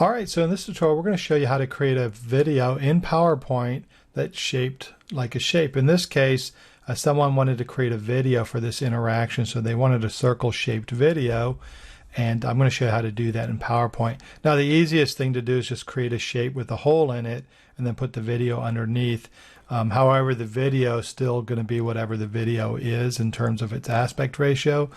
All right, so in this tutorial, we're going to show you how to create a video in PowerPoint that's shaped like a shape. In this case, someone wanted to create a video for this interaction, so they wanted a circle-shaped video, and I'm going to show you how to do that in PowerPoint. Now, the easiest thing to do is just create a shape with a hole in it and then put the video underneath. However, the video is still going to be whatever the video is in terms of its aspect ratio.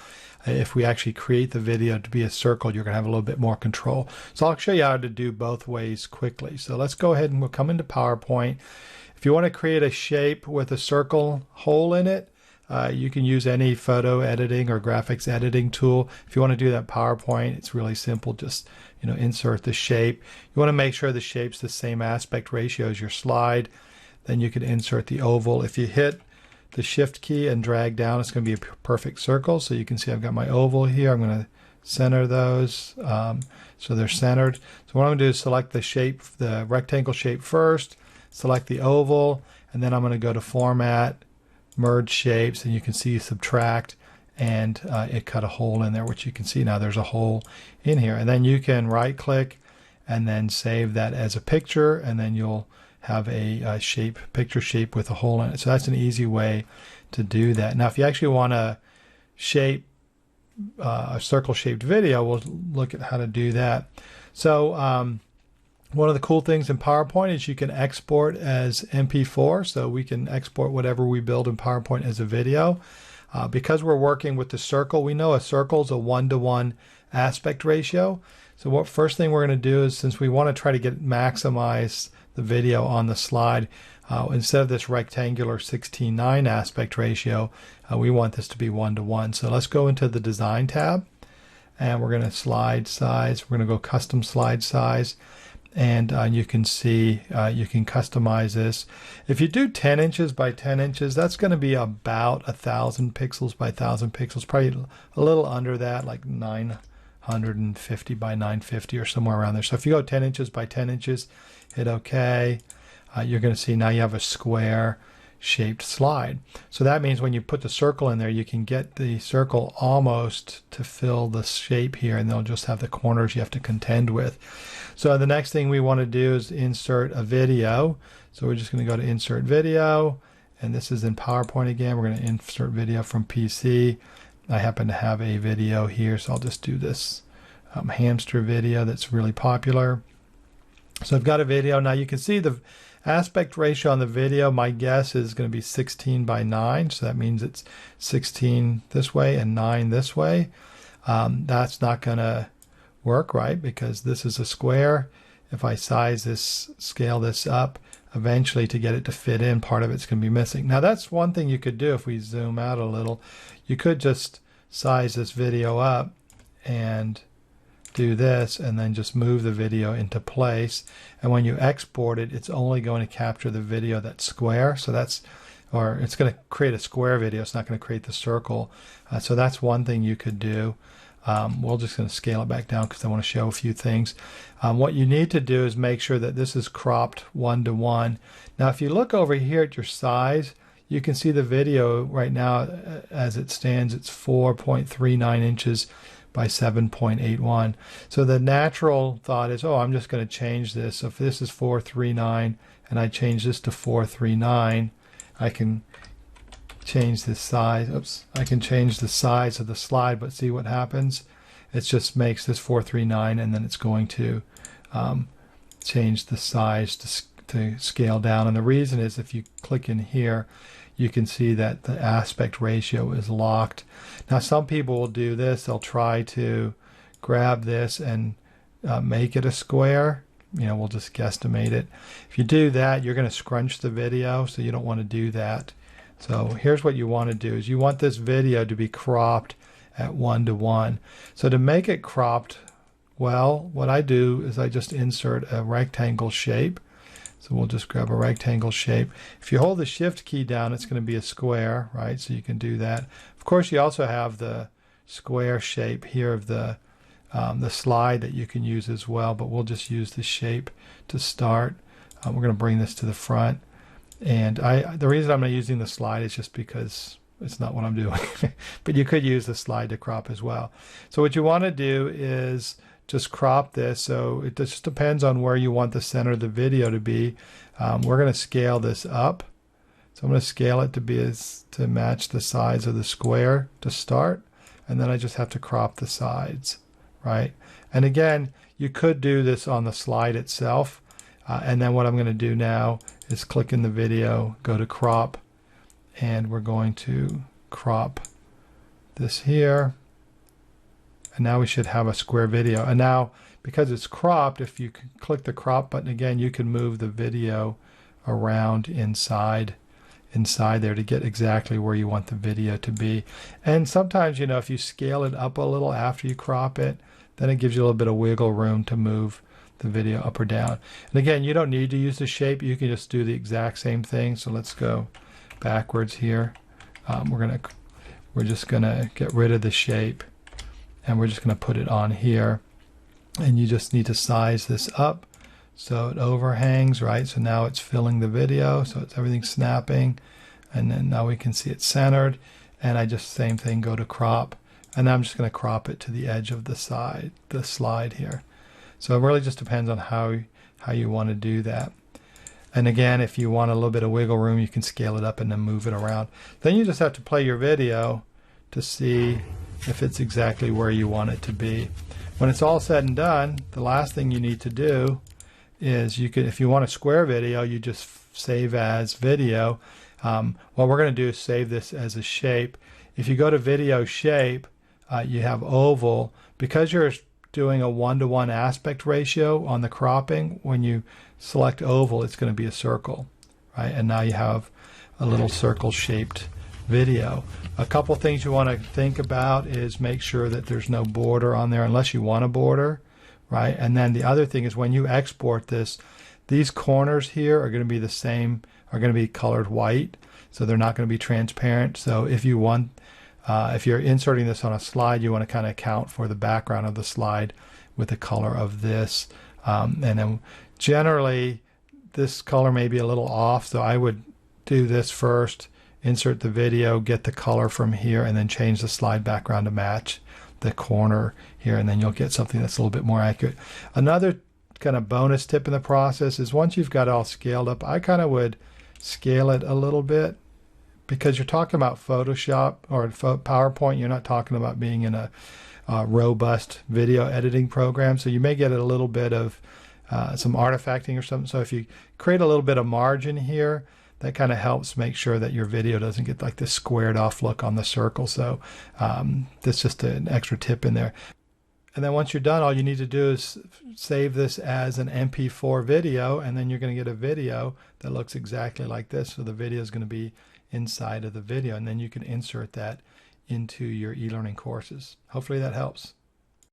If we actually create the video to be a circle, you're going to have a little bit more control. So I'll show you how to do both ways quickly. So let's go ahead and we'll come into PowerPoint. If you want to create a shape with a circle hole in it, you can use any photo editing or graphics editing tool. If you want to do that PowerPoint, it's really simple. Just insert the shape. You want to make sure the shape's the same aspect ratio as your slide. Then you can insert the oval. If you hit the shift key and drag down, it's going to be a perfect circle. So you can see I've got my oval here. I'm going to center those so they're centered. So what I'm going to do is select the shape, the rectangle shape first, select the oval, and then I'm going to go to Format, Merge Shapes, and you can see Subtract, and it cut a hole in there, which you can see now there's a hole in here. And then you can right click and then save that as a picture, and then you'll have a shape, picture shape with a hole in it. So that's an easy way to do that. Now, if you actually want to shape a circle-shaped video, we'll look at how to do that. So one of the cool things in PowerPoint is you can export as MP4. So we can export whatever we build in PowerPoint as a video. Because we're working with the circle, we know a circle is a 1-to-1 aspect ratio. So what first thing we're going to do is, since we want to try to maximize the video on the slide, instead of this rectangular 16:9 aspect ratio, we want this to be 1-to-1. So let's go into the Design tab, and we're going to slide size. We're going to go Custom Slide Size, and you can see you can customize this. If you do 10 inches by 10 inches, that's going to be about 1,000 pixels by 1,000 pixels, probably a little under that, like 950 by 950 or somewhere around there. So if you go 10 inches by 10 inches, hit OK, you're going to see now you have a square shaped slide. So that means when you put the circle in there, you can get the circle almost to fill the shape here, and they'll just have the corners you have to contend with. So the next thing we want to do is insert a video. So we're just going to go to Insert Video, and this is in PowerPoint again. We're going to insert video from PC. I happen to have a video here, so I'll just do this hamster video that's really popular. So I've got a video. Now you can see the aspect ratio on the video, my guess is going to be 16 by 9. So that means it's 16 this way and 9 this way. That's not going to work, right? Because this is a square. If I size this, scale this up, eventually to get it to fit in, part of it's going to be missing. Now that's one thing you could do if we zoom out a little. You could just size this video up and do this, and then just move the video into place, and when you export it, it's only going to capture the video that's square. So that's, or it's going to create a square video, it's not going to create the circle. So that's one thing you could do. We're just going to scale it back down because I want to show a few things. What you need to do is make sure that this is cropped 1-to-1. Now if you look over here at your size, you can see the video right now as it stands, it's 4.39 inches by 7.81. So the natural thought is, oh, I'm just going to change this. So if this is 439 and I change this to 439, I can change this size. Oops, I can change the size of the slide, but see what happens? It just makes this 439, and then it's going to change the size to scale down. And the reason is, if you click in here, you can see that the aspect ratio is locked. Now some people will do this. They'll try to grab this and make it a square. We'll just guesstimate it. If you do that, you're going to scrunch the video, so you don't want to do that. So here's what you want to do is you want this video to be cropped at 1-to-1. So to make it cropped, well, what I do is I just insert a rectangle shape. So we'll just grab a rectangle shape. If you hold the shift key down, it's going to be a square, right? So you can do that. Of course, you also have the square shape here of the slide that you can use as well, but we'll just use the shape to start. We're going to bring this to the front. And the reason I'm not using the slide is just because it's not what I'm doing. But you could use the slide to crop as well. So what you want to do is just crop this. So it just depends on where you want the center of the video to be. We're going to scale this up. So I'm going to scale it to match the size of the square to start. And then I just have to crop the sides, right? And again, you could do this on the slide itself. And then what I'm going to do now is click in the video, go to crop, and we're going to crop this here. And now we should have a square video. And now, because it's cropped, if you click the crop button again, you can move the video around inside there to get exactly where you want the video to be. And sometimes, you know, if you scale it up a little after you crop it, then it gives you a little bit of wiggle room to move the video up or down. And again, you don't need to use the shape. You can just do the exact same thing. So let's go backwards here. We're just gonna get rid of the shape, and we're just gonna put it on here. And you just need to size this up so it overhangs, right? So now it's filling the video, so it's everything snapping, and then now we can see it centered. And I just same thing, go to crop, and now I'm just going to crop it to the edge of the slide here. So it really just depends on how you want to do that. And again, if you want a little bit of wiggle room, you can scale it up and then move it around. Then you just have to play your video to see if it's exactly where you want it to be. When it's all said and done, the last thing you need to do is if you want a square video, you just save as video. What we're going to do is save this as a shape. If you go to video shape, you have oval. Because you're doing a 1-to-1 aspect ratio on the cropping, when you select oval, it's going to be a circle, right? And now you have a little circle shaped video. A couple things you want to think about is make sure that there's no border on there unless you want a border, right? And then the other thing is when you export this, these corners here are going to be the same, are going to be colored white, so they're not going to be transparent. So if you want, if you're inserting this on a slide, you want to kind of account for the background of the slide with the color of this. And then generally this color may be a little off, so I would do this first, insert the video, get the color from here, and then change the slide background to match the corner here, and then you'll get something that's a little bit more accurate. Another kind of bonus tip in the process is once you've got it all scaled up, I kind of would scale it a little bit, because you're talking about Photoshop or PowerPoint. You're not talking about being in a robust video editing program, so you may get a little bit of some artifacting or something. So if you create a little bit of margin here, that kind of helps make sure that your video doesn't get like this squared off look on the circle. So that's just an extra tip in there. And then once you're done, all you need to do is save this as an MP4 video, and then you're going to get a video that looks exactly like this. So the video is going to be inside of the video, and then you can insert that into your e-learning courses. Hopefully that helps.